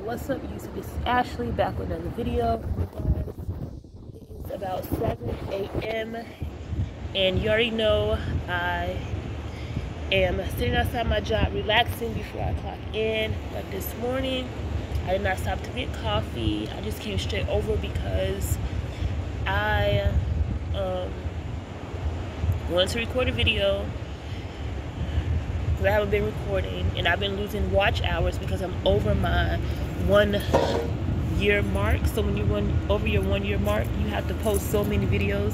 What's up, YouTube? This is Ashley back with another video. It is about 7 a.m. and you already know I am sitting outside my job relaxing before I clock in. But this morning I did not stop to get coffee. I just came straight over because I wanted to record a video because I haven't been recording, and I've been losing watch hours because I'm over my 1 year mark. So when you run over your 1 year mark, you have to post so many videos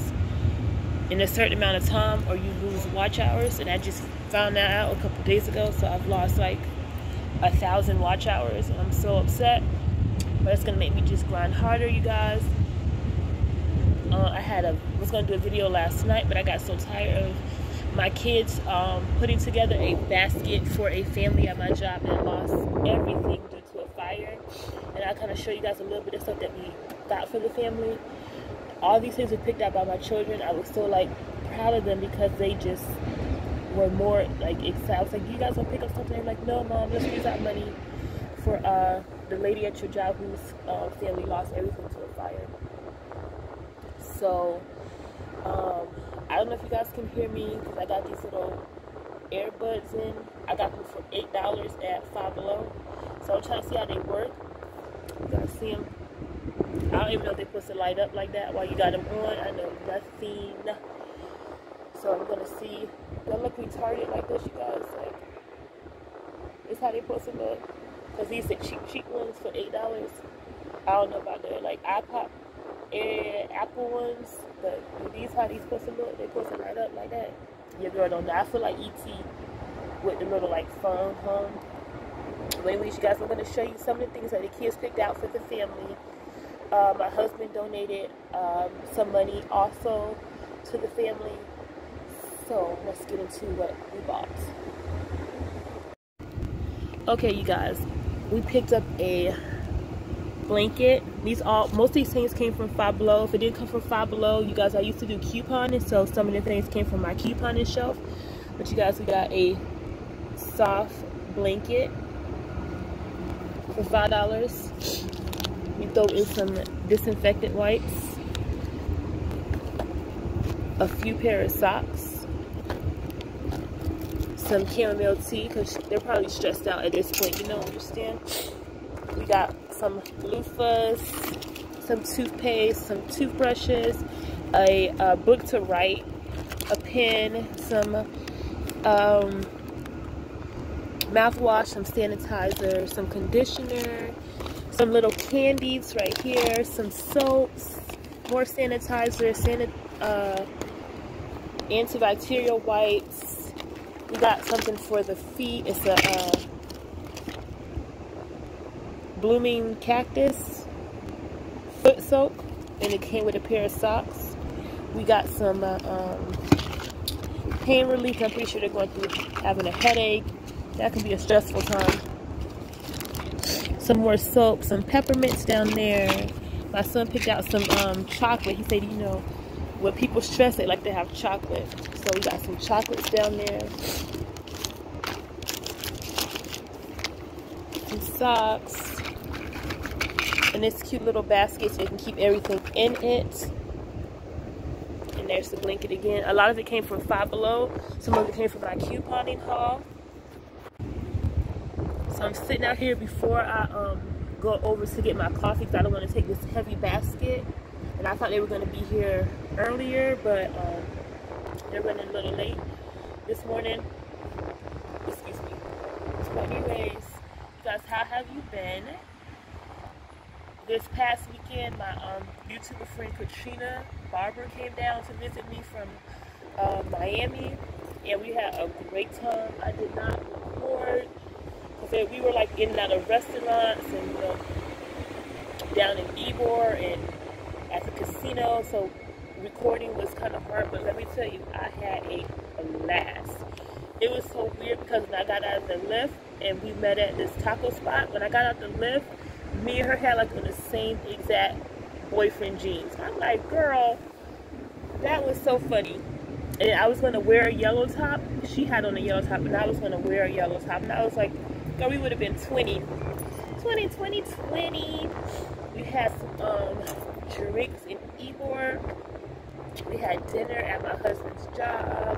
in a certain amount of time or you lose watch hours. And I just found that out a couple days ago, so I've lost like 1,000 watch hours and I'm so upset. But it's gonna make me just grind harder, you guys. I was gonna do a video last night, but I got so tired of my kids putting together a basket for a family at my job that lost everything due to a fire. And I'll kind of show you guys a little bit of stuff that we got for the family. All these things were picked out by my children. I was so like proud of them because they just were more like excited. I was like, you guys want to pick up something? They're like, no mom, let's use that money for the lady at your job whose family lost everything to a fire. So I don't know if you guys can hear me because I got these little earbuds in. I got them for $8 at Five Below. So I'm trying to see how they work. You guys see them? I don't even know if they're supposed to light up like that while you got them on. I know nothing. So I'm gonna see. Don't look retarded like this, you guys. Like, this how they supposed to look. Because these are cheap ones for $8. I don't know about that. Like iPod and Apple ones, but these how these supposed to look. They're supposed to light up like that. Your girl don't know. I feel like E.T. with the little like phone home. But anyways, you guys, I'm going to show you some of the things that the kids picked out for the family. My husband donated some money also to the family. So let's get into what we bought. Okay, you guys, we picked up a blanket. Most of these things came from Five Below. If it didn't come from Five Below, you guys, I used to do couponing, so some of the things came from my couponing shelf. But you guys, we got a soft blanket for $5. We throw in some disinfectant wipes, a few pair of socks, some chamomile tea because they're probably stressed out at this point, you know, understand? We got some loofahs, some toothpaste, some toothbrushes, a book to write, a pen, some mouthwash, some sanitizer, some conditioner, some little candies right here, some soaps, more sanitizer, antibacterial wipes. We got something for the feet. It's a blooming cactus foot soak, and it came with a pair of socks. We got some pain relief. I'm pretty sure they're going through having a headache. That can be a stressful time. Some more soap, some peppermints down there. My son picked out some chocolate. He said, you know, when people stress, they like to have chocolate. So we got some chocolates down there. Some socks. And this cute little basket so you can keep everything in it. And there's the blanket again. A lot of it came from Five Below. Some of it came from my couponing haul. So I'm sitting out here before I go over to get my coffee because I don't want to take this heavy basket. And I thought they were going to be here earlier, but they're running a little late this morning. Excuse me. So anyways, you guys, how have you been? This past weekend, my YouTuber friend Katrina Barber came down to visit me from Miami, and we had a great time. I did not record because we were like in and out of restaurants and, you know, down in Ybor and at the casino, so recording was kind of hard. But let me tell you, I had a blast. It was so weird because when I got out of the lift and we met at this taco spot, when I got out the lift, me and her had like on the same exact boyfriend jeans. I'm like, girl, that was so funny. And I was gonna wear a yellow top. She had on a yellow top, and I was gonna wear a yellow top. And I was like, girl, we would have been 20. So 2020. We had some drinks in Ybor. We had dinner at my husband's job.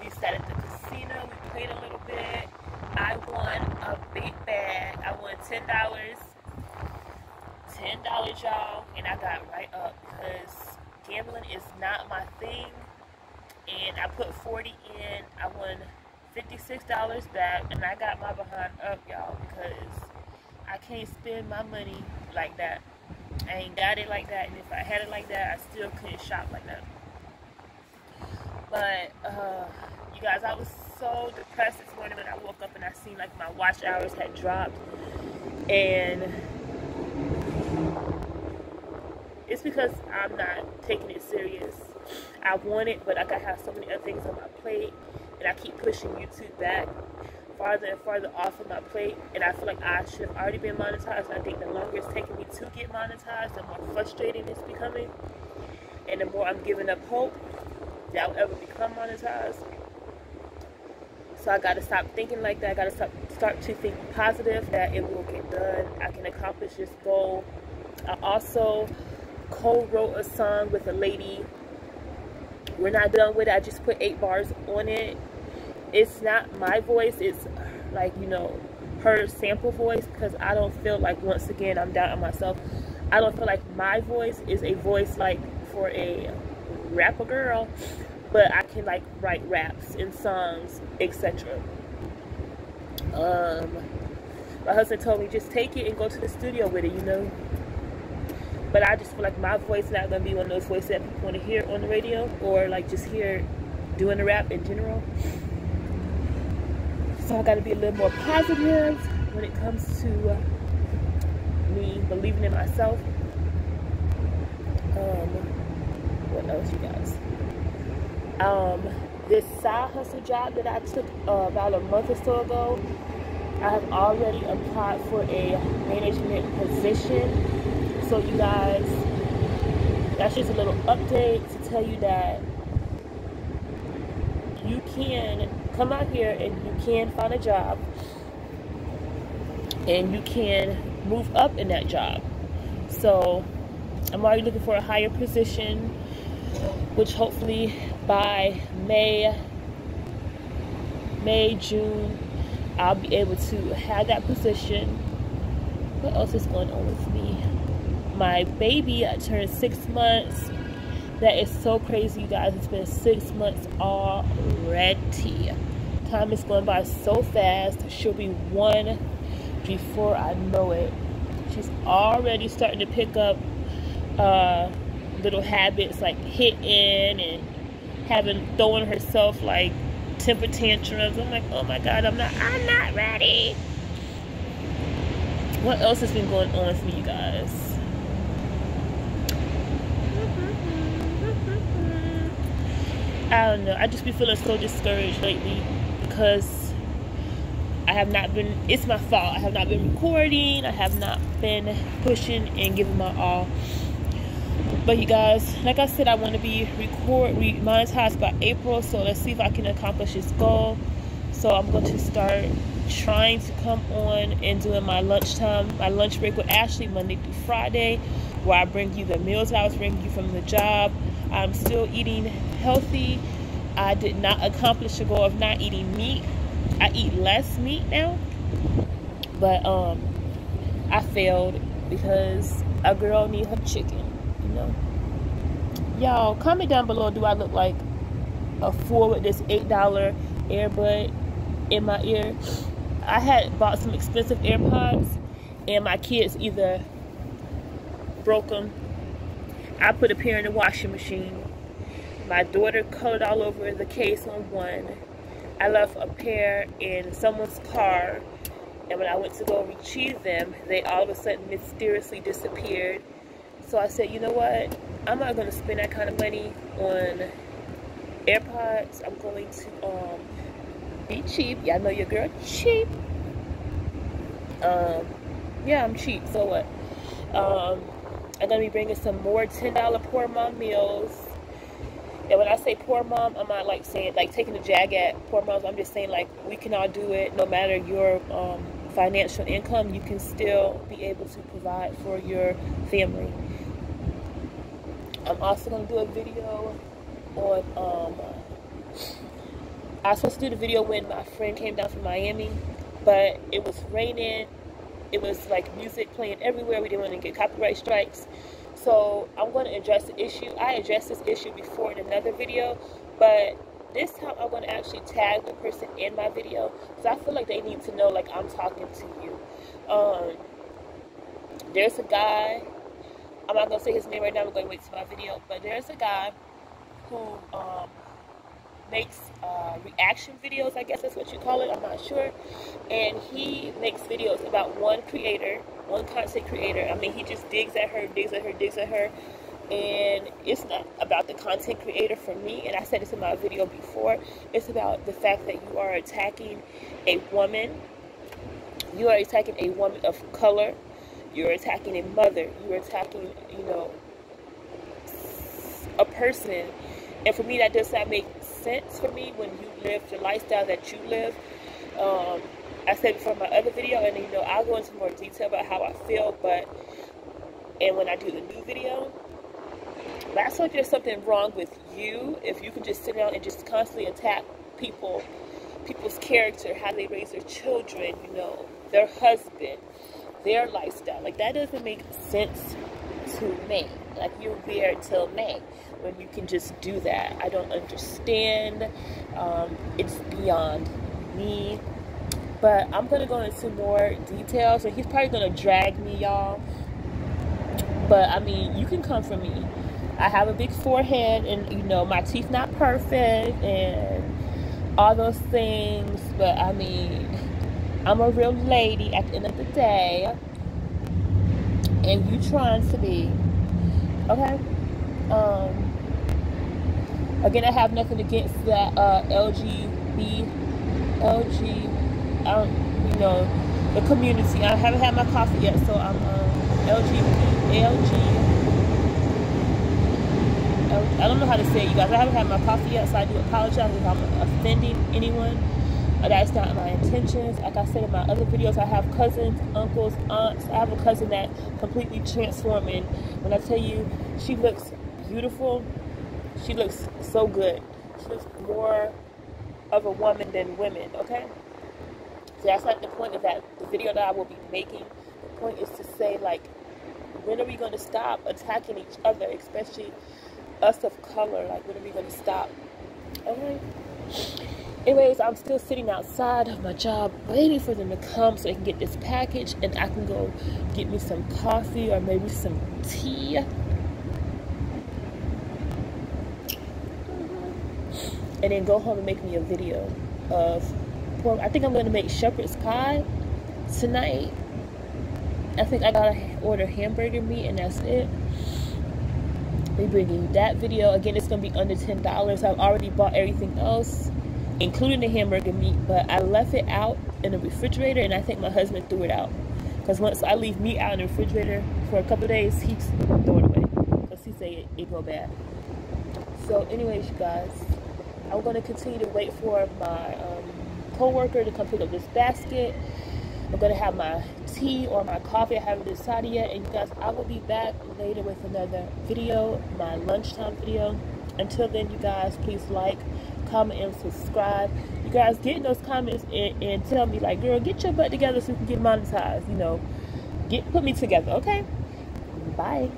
We sat at the casino. We played a little bit. I won a big bag. I won $10, y'all, and I got right up because gambling is not my thing. And I put 40 in. I won $56 back, and I got my behind up, y'all, because I can't spend my money like that. I ain't got it like that, and if I had it like that, I still couldn't shop like that. But you guys, I was so depressed this morning when I woke up and I seen like my watch hours had dropped, and it's because I'm not taking it serious. I want it, but like I have so many other things on my plate, and I keep pushing YouTube back farther and farther off of my plate, and I feel like I should have already been monetized. I think the longer it's taking me to get monetized, the more frustrating it's becoming, and the more I'm giving up hope that I'll ever become monetized. So I gotta stop thinking like that. I gotta start to think positive that it will get done. I can accomplish this goal. I also co-wrote a song with a lady. We're not done with it. I just put 8 bars on it. It's not my voice. It's like, you know, her sample voice, because I don't feel like, once again, I'm down on myself. I don't feel like my voice is a voice like for a rapper girl, but I can like write raps and songs, etc. My husband told me just take it and go to the studio with it, you know. But I just feel like my voice is not gonna be one of those voices that people want to hear on the radio, or like just hear doing the rap in general. So I gotta be a little more positive when it comes to me believing in myself. What else, you guys? This side hustle job that I took about a month or so ago, I have already applied for a management position. So you guys, that's just a little update to tell you that you can come out here and you can find a job and you can move up in that job. So I'm already looking for a higher position, which hopefully by May, June, I'll be able to have that position. What else is going on with me? My baby turned 6 months. That is so crazy, you guys. It's been 6 months already. Time is going by so fast. She'll be 1 before I know it. She's already starting to pick up little habits like hitting and throwing herself like temper tantrums. I'm like, oh my God, I'm not ready. What else has been going on for you guys? I don't know. I just be feeling so discouraged lately because I have not been, it's my fault. I have not been recording. I have not been pushing and giving my all. But you guys, like I said, I want to be monetized by April. So let's see if I can accomplish this goal. So I'm going to start trying to come on and doing my lunch break with Ashley Monday through Friday, where I bring you the meals I was bringing you from the job. I'm still eating healthy. I did not accomplish the goal of not eating meat. I eat less meat now, but I failed because a girl needs her chicken, you know. Y'all, comment down below, do I look like a fool with this $8 earbud in my ear? I had bought some expensive AirPods and my kids either broke them. I put a pair in the washing machine. My daughter colored all over the case on one. I left a pair in someone's car, and when I went to go retrieve them, they all of a sudden mysteriously disappeared. So I said, you know what? I'm not going to spend that kind of money on AirPods. I'm going to be cheap. Y'all know your girl cheap. Yeah, I'm cheap. So what? I'm going to be bringing some more $10 Poor Mom meals. And when I say Poor Mom, I'm not like saying, like taking a jag at Poor Moms. I'm just saying like we can all do it no matter your financial income, you can still be able to provide for your family. I'm also going to do a video on, I was supposed to do the video when my friend came down from Miami, but it was raining. It was like music playing everywhere. We didn't want to get copyright strikes. So I'm going to address the issue. I addressed this issue before in another video, but this time I'm going to actually tag the person in my video, because I feel like they need to know, like, I'm talking to you. There's a guy, I'm not going to say his name right now, I'm going to wait till my video, but there's a guy who makes reaction videos, I guess that's what you call it, I'm not sure, and he makes videos about one creator, one content creator. I mean, he just digs at her, and it's not about the content creator for me, and I said this in my video before. It's about the fact that you are attacking a woman. You are attacking a woman of color. You're attacking a mother. You're attacking, you know, a person. And for me, that does not make sense for me when you live the lifestyle that you live. I said before in my other video, and you know, I'll go into more detail about how I feel, and when I do the new video. But I feel like there's something wrong with you if you can just sit down and just constantly attack people's character, how they raise their children, you know, their husband, their lifestyle. Like, that doesn't make sense to me. Like, you're weird till May when you can just do that. I don't understand. It's beyond me. But I'm going to go into more details, and he's probably going to drag me, y'all. But, I mean, you can come for me. I have a big forehead, and, you know, my teeth not perfect, and all those things. But, I mean, I'm a real lady at the end of the day. And you trying to be. Okay? Again, I have nothing against that you know, the community. I haven't had my coffee yet, so I'm I don't know how to say it, you guys. I haven't had my coffee yet, so I do apologize if I'm offending anyone. That's not my intentions. Like I said in my other videos, I have cousins, uncles, aunts. I have a cousin that completely transformed, and when I tell you, she looks beautiful. She looks so good. She looks more of a woman than women, okay? So that's not the point of that, the video that I will be making. The point is to say, like, when are we going to stop attacking each other, especially us of color? Like, when are we going to stop? Okay? Anyways, I'm still sitting outside of my job waiting for them to come so they can get this package, and I can go get me some coffee or maybe some tea. And then go home and make me a video of pork. I think I'm going to make shepherd's pie tonight. I think I gotta order hamburger meat, and that's it. We're bringing you that video. Again, it's going to be under $10. I've already bought everything else, including the hamburger meat, but I left it out in the refrigerator, and I think my husband threw it out. Because once I leave meat out in the refrigerator for a couple of days, he throw it away. Because he say it go bad. So anyways, you guys, I'm going to continue to wait for my co-worker to come pick up this basket. I'm going to have my tea or my coffee. I haven't decided yet. And you guys, I will be back later with another video, my lunchtime video. Until then, you guys, please like, comment, and subscribe. You guys, get in those comments and tell me, like, girl, get your butt together so you can get monetized. You know, put me together, okay? Bye.